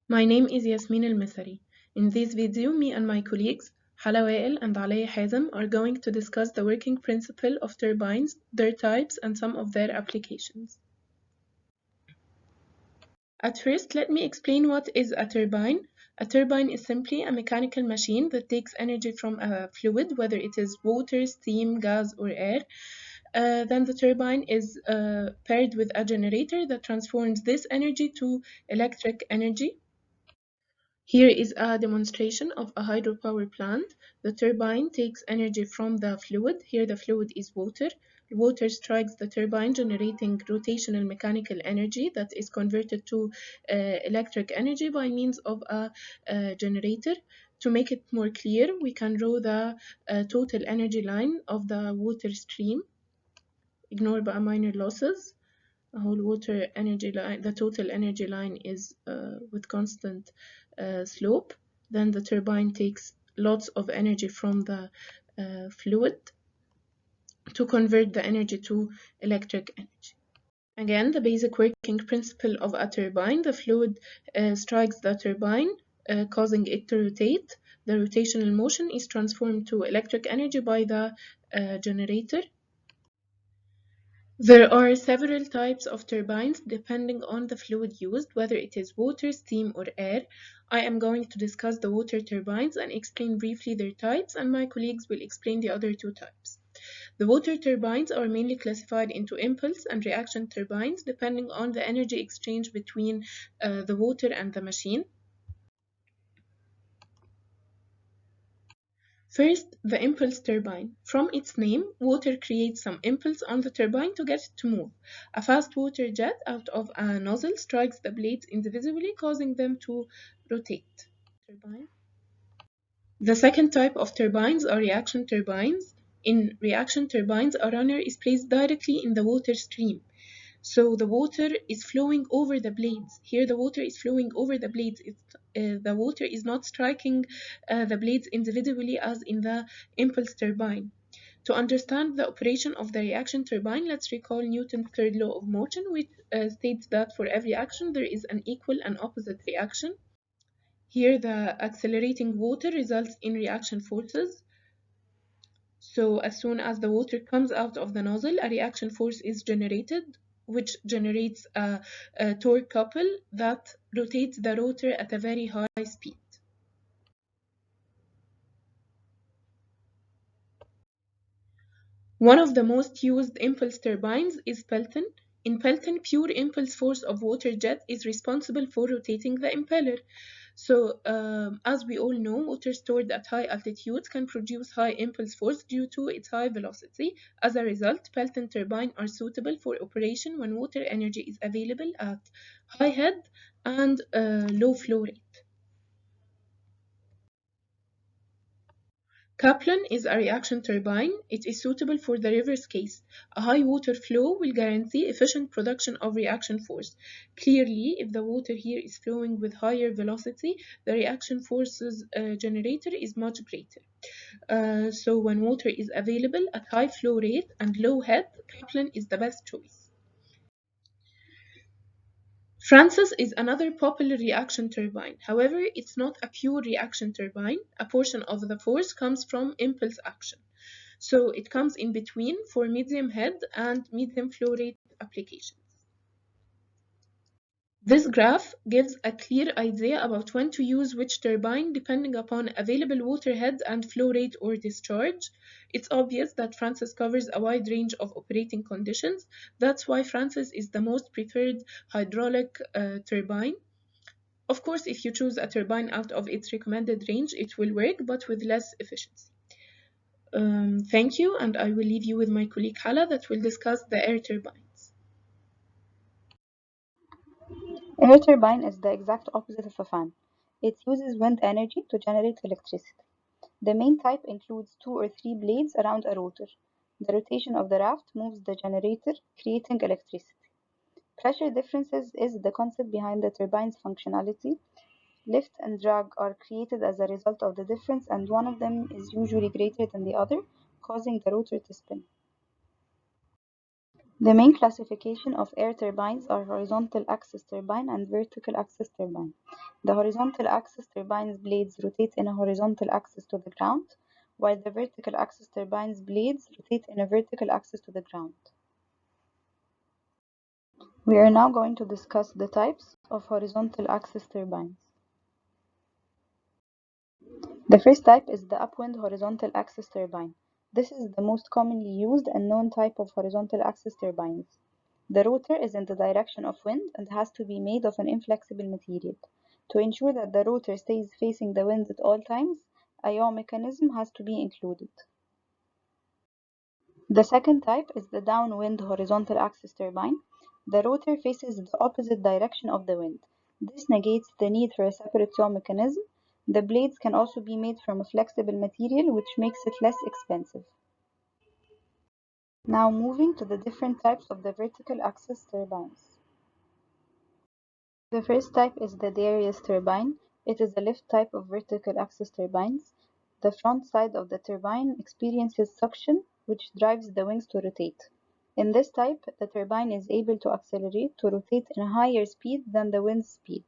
My name is Yasmin El-Messary. In this video, me and my colleagues, Hala Wael and Alaya Hazem, are going to discuss the working principle of turbines, their types, and some of their applications. At first, let me explain what is a turbine. A turbine is simply a mechanical machine that takes energy from a fluid, whether it is water, steam, gas, or air. Then the turbine is paired with a generator that transforms this energy to electric energy. Here is a demonstration of a hydropower plant. The turbine takes energy from the fluid. Here the fluid is water. The water strikes the turbine, generating rotational mechanical energy that is converted to electric energy by means of a generator. To make it more clear, we can draw the total energy line of the water stream, ignore by minor losses. A whole water energy line, the total energy line is with constant slope. Then the turbine takes lots of energy from the fluid to convert the energy to electric energy. Again, the basic working principle of a turbine: the fluid strikes the turbine, causing it to rotate. The rotational motion is transformed to electric energy by the generator. There are several types of turbines depending on the fluid used, whether it is water, steam, or air. I am going to discuss the water turbines and explain briefly their types, and my colleagues will explain the other two types. The water turbines are mainly classified into impulse and reaction turbines depending on the energy exchange between the water and the machine. First, the impulse turbine. From its name, water creates some impulse on the turbine to get it to move. A fast water jet out of a nozzle strikes the blades indivisibly, causing them to rotate. Turbine. The second type of turbines are reaction turbines. In reaction turbines, a runner is placed directly in the water stream. So the water is flowing over the blades. Here the water is flowing over the blades. The water is not striking the blades individually as in the impulse turbine. To understand the operation of the reaction turbine, let's recall Newton's third law of motion, which states that for every action there is an equal and opposite reaction. Here the accelerating water results in reaction forces. So as soon as the water comes out of the nozzle, a reaction force is generated, which generates a torque couple that rotates the rotor at a very high speed. One of the most used impulse turbines is Pelton. In Pelton, pure impulse force of water jet is responsible for rotating the impeller. So, as we all know, water stored at high altitudes can produce high impulse force due to its high velocity. As a result, Pelton turbines are suitable for operation when water energy is available at high head and low flow rate. Kaplan is a reaction turbine. It is suitable for the reverse case. A high water flow will guarantee efficient production of reaction force. Clearly, if the water here is flowing with higher velocity, the reaction forces generator is much greater. So when water is available at high flow rate and low head, Kaplan is the best choice. Francis is another popular reaction turbine. However, it's not a pure reaction turbine. A portion of the force comes from impulse action. So it comes in between for medium head and medium flow rate applications. This graph gives a clear idea about when to use which turbine depending upon available water head and flow rate or discharge. It's obvious that Francis covers a wide range of operating conditions. That's why Francis is the most preferred hydraulic turbine. Of course, if you choose a turbine out of its recommended range, it will work, but with less efficiency. Thank you, and I will leave you with my colleague Hala that will discuss the air turbines. Air turbine is the exact opposite of a fan. It uses wind energy to generate electricity. The main type includes two or three blades around a rotor. The rotation of the raft moves the generator, creating electricity. Pressure differences is the concept behind the turbine's functionality. Lift and drag are created as a result of the difference, and one of them is usually greater than the other, causing the rotor to spin. The main classification of air turbines are horizontal axis turbine and vertical axis turbine. The horizontal axis turbines blades rotate in a horizontal axis to the ground, while the vertical axis turbines blades rotate in a vertical axis to the ground. We are now going to discuss the types of horizontal axis turbines. The first type is the upwind horizontal axis turbine. This is the most commonly used and known type of horizontal axis turbines. The rotor is in the direction of wind and has to be made of an inflexible material. To ensure that the rotor stays facing the wind at all times, a yaw mechanism has to be included. The second type is the downwind horizontal axis turbine. The rotor faces the opposite direction of the wind. This negates the need for a separate yaw mechanism. The blades can also be made from a flexible material, which makes it less expensive. Now moving to the different types of the vertical axis turbines. The first type is the Darius turbine. It is a lift type of vertical axis turbines. The front side of the turbine experiences suction, which drives the wings to rotate. In this type, the turbine is able to accelerate to rotate in a higher speed than the wind's speed.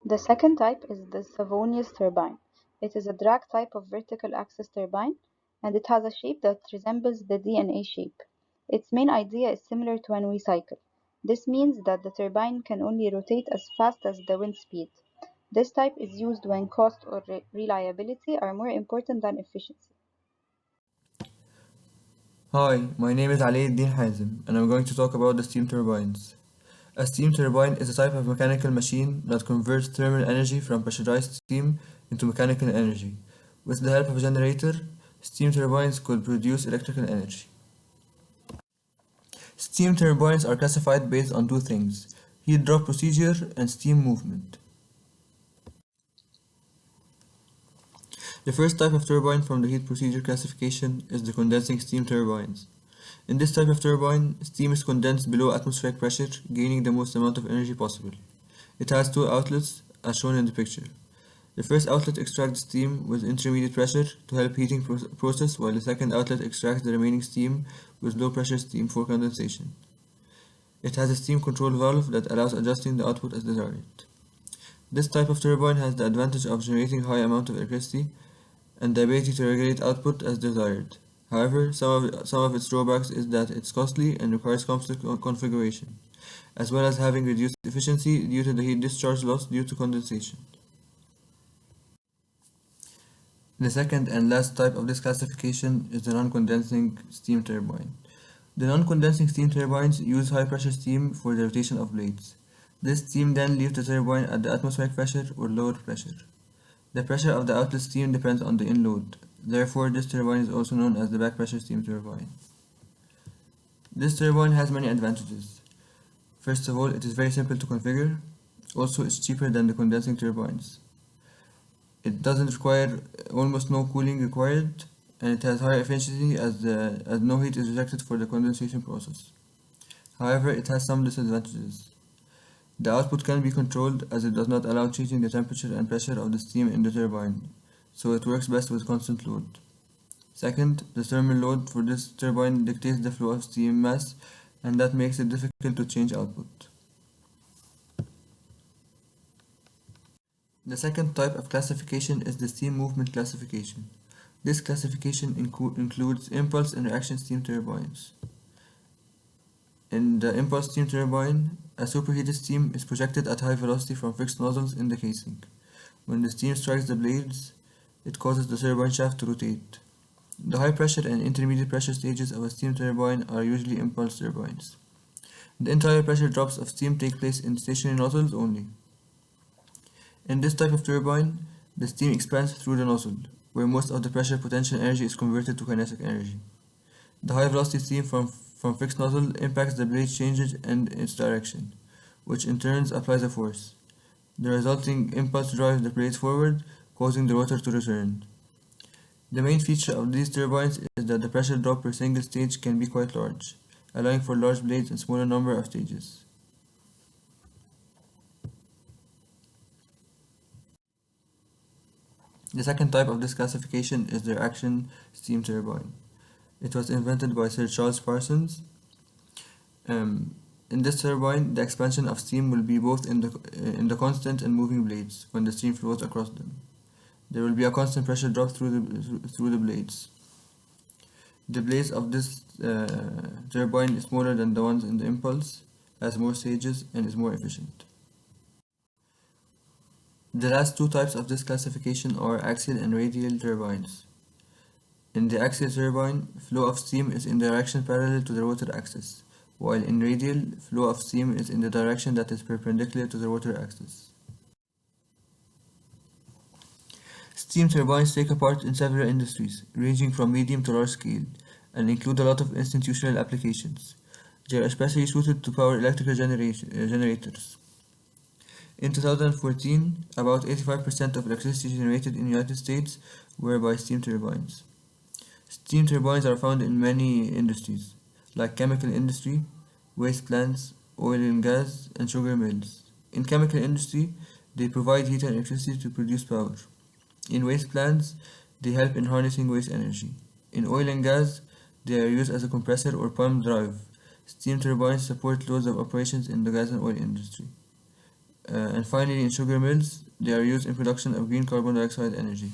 The second type is the Savonius turbine. It is a drag type of vertical axis turbine, and it has a shape that resembles the DNA shape. Its main idea is similar to when we cycle. This means that the turbine can only rotate as fast as the wind speed. This type is used when cost or reliability are more important than efficiency. Hi, my name is Ali Din Hazem, and I'm going to talk about the steam turbines. A steam turbine is a type of mechanical machine that converts thermal energy from pressurized steam into mechanical energy. With the help of a generator, steam turbines could produce electrical energy. Steam turbines are classified based on two things: heat drop procedure and steam movement. The first type of turbine from the heat procedure classification is the condensing steam turbines. In this type of turbine, steam is condensed below atmospheric pressure, gaining the most amount of energy possible. It has two outlets, as shown in the picture. The first outlet extracts steam with intermediate pressure to help heating process, while the second outlet extracts the remaining steam with low pressure steam for condensation. It has a steam control valve that allows adjusting the output as desired. This type of turbine has the advantage of generating high amount of electricity and the ability to regulate output as desired. However, some of its drawbacks is that it's costly and requires complex configuration, as well as having reduced efficiency due to the heat discharge loss due to condensation. The second and last type of this classification is the non-condensing steam turbine. The non-condensing steam turbines use high-pressure steam for the rotation of blades. This steam then leaves the turbine at the atmospheric pressure or lower pressure. The pressure of the outlet steam depends on the inload. Therefore, this turbine is also known as the back pressure steam turbine. This turbine has many advantages. First of all, it is very simple to configure. Also, it's cheaper than the condensing turbines. It doesn't require almost no cooling required, and it has higher efficiency as no heat is rejected for the condensation process. However, it has some disadvantages. The output can be controlled as it does not allow changing the temperature and pressure of the steam in the turbine, so it works best with constant load. Second, the thermal load for this turbine dictates the flow of steam mass, and that makes it difficult to change output. The second type of classification is the steam movement classification. This classification includes impulse and reaction steam turbines. In the impulse steam turbine, a superheated steam is projected at high velocity from fixed nozzles in the casing. When the steam strikes the blades, it causes the turbine shaft to rotate. The high pressure and intermediate pressure stages of a steam turbine are usually impulse turbines. The entire pressure drops of steam take place in stationary nozzles only. In this type of turbine, the steam expands through the nozzle, where most of the pressure potential energy is converted to kinetic energy. The high velocity steam from fixed nozzle impacts the blade changes and its direction, which in turn applies a force. The resulting impulse drives the blades forward, causing the rotor to return. The main feature of these turbines is that the pressure drop per single stage can be quite large, allowing for large blades and smaller number of stages. The second type of this classification is the reaction steam turbine. It was invented by Sir Charles Parsons. In this turbine, the expansion of steam will be both in the constant and moving blades when the steam flows across them. There will be a constant pressure drop through the blades. The blades of this turbine is smaller than the ones in the impulse, has more stages, and is more efficient. The last two types of this classification are axial and radial turbines. In the axial turbine, flow of steam is in direction parallel to the rotor axis, while in radial, flow of steam is in the direction that is perpendicular to the rotor axis. Steam turbines take part in several industries, ranging from medium to large scale, and include a lot of institutional applications. They are especially suited to power electrical generators. In 2014, about 85% of electricity generated in the United States were by steam turbines. Steam turbines are found in many industries, like chemical industry, waste plants, oil and gas, and sugar mills. In chemical industry, they provide heat and electricity to produce power. In waste plants, they help in harnessing waste energy. In oil and gas, they are used as a compressor or pump drive. Steam turbines support loads of operations in the gas and oil industry. And finally, in sugar mills, they are used in production of green carbon dioxide energy.